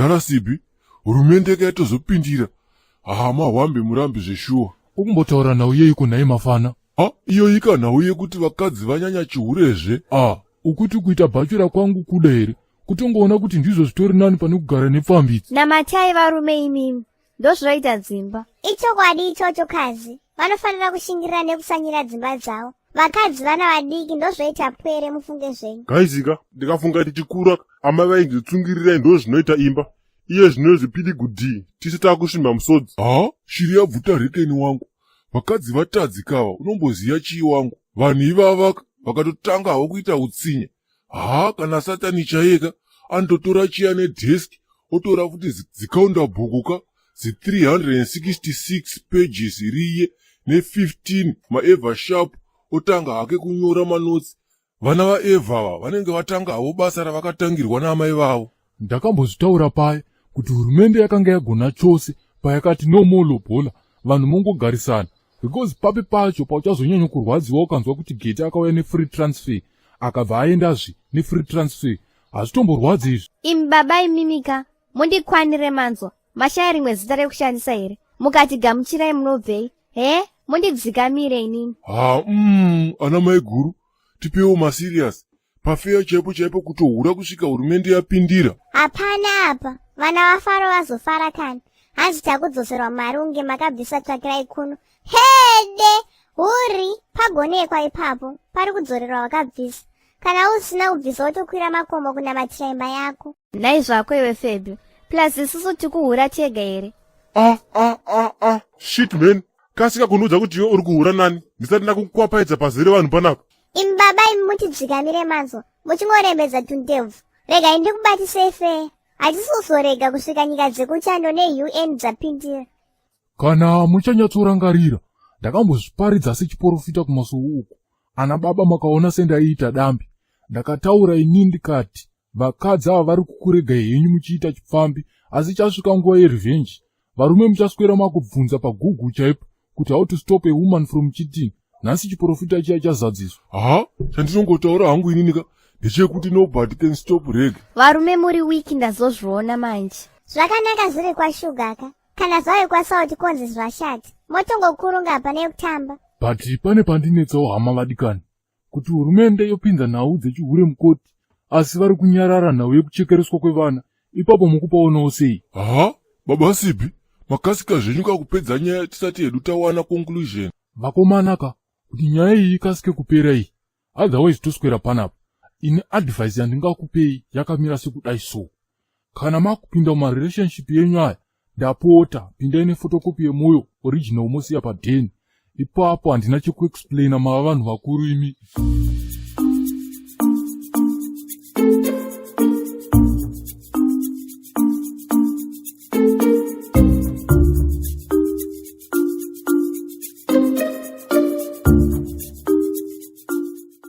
Dara Sibi, hurumende yatozopindira. Mahwambe murambe zveshuwa. Ukumbotaura nauye iko naye mafana. Iyo ika nauye kuti vakadzi vanyanya chiurezve. Ukuti kuita bachura kwangu kuda here. Kutongoona kuti ndizvo zvitori nani pane kugara nepfambidzi. Namatai varume imimi. Ndozvinoita dzimba. Ichokwadi ichocho kazi. Vanofanira kushingirira nekusanyira dzimba dzavo. Vakadzi vana vadiki ndozvoita pwere mufunge zvenyu. Gaizika, ndikafunga tichikura amai vaingitsungirirai ndozvinoita imba. Iye zvinozvipidi kudhii, tisi takusvimba musodzi. Shiri yabvuta rekeni wangu. Vakadzi vatadzikawa, unomboziya chii wangu. Vanhu ivava vakatotangawo kuita utsinya. Kana Satani chayeka, andotora chiya nedheski, otora futi zikaunda bhukuka, 366 pages riye, ne15 maEva sharp, otanga hake kunyora manotsi. Vana vaEva vanenge vatangawo basa ravakatangirwa namai vavo. Ndakambozvitaura paye kuti hurumende yakanga yagona chose payakati no more lobola, vanhu mongogarisana. Because papi pacho pauchazonyanya kurwadziwa ukanzwa kuti Geta akauya ne-free transfer, akabva aendazve ne-free transfer. Hazvitomborwadzi izvi. Imi baba imimika, mundikwanire manzwa. Mashaya rimwe zita rekushandisa here. Mukati gamuchirai munobvei. Mundidzikamire inini. Ana mai guru, tipewo masirias. Pafeya chaipo kutohura kusvika hurumende yapindira. Hapana apa, vana vafaro vazofara kani. Hanzi takudzoserwa mari unge makabvisa tsvakirai kuno. Hede, huri, pagonekwa ipapo, pari kudzorerwa wakabvisa. Kana usina kubvisa wotokwira makomo kunamatira imba yako. Naizvako iwe Febio, plus isusu tikuhura tega here. Shit man, kasika kunoudza kuti iwe uri kuhura nani? Ndisati ndakukwapaidza pazere vanhu panapa. Imi baba imi mutidzikamire manzwa, muchingorembedza tundebvu. Rega ndikubatise fe. Hatisuzorega kusvika nyika dzekuchando ne-UN dzapindira. Kana muchanyatsorangarira, ndakambozviparidza sechiprofita kumasuo uko. Ana baba makaona sendaiita dambi. Ndakataura inini ndikati, vakadzi ava vari kukurega henyu muchiita chipfambi, asi chasvika nguva yerevenge. Varume muchaswera makubvunza paGoogle chaipo kuti how to stop a woman from cheating. Nhasi chiprofita chiya chazadziswa. Chandinongotaura hangu ininika ndechekuti nobody can stop reg. Varume muri wiki ndazozviona manje. Zvakanaka zviri kwashugaka. Kana zvave kwasauti konzi zvashati. Motongokurunga pane kutamba. But pane pandinetsawo hama vadikani. Kuti hurumende yopinza nhau dzechihure mukoti, asi vari kunyarara nhau yekuchekereswa kwevana. Ipapo mukupaonawo sei? Baba Sibi, makasika zvenyu kakupedza nyaya tisati hedu tawana conclusion. Vakomanaka, kuti nyaya iyi ikasike kupera iyi. Otherwise toswera panapa. Ine advice yandingakupei yakamira sekudai so. Kana makupinda mumarelationship yenyu aya, ndapota pindai nefotokopi yemoyo original mosiya padheni. Ipapo handina chekuexplaina mava vanhu vakuru imi.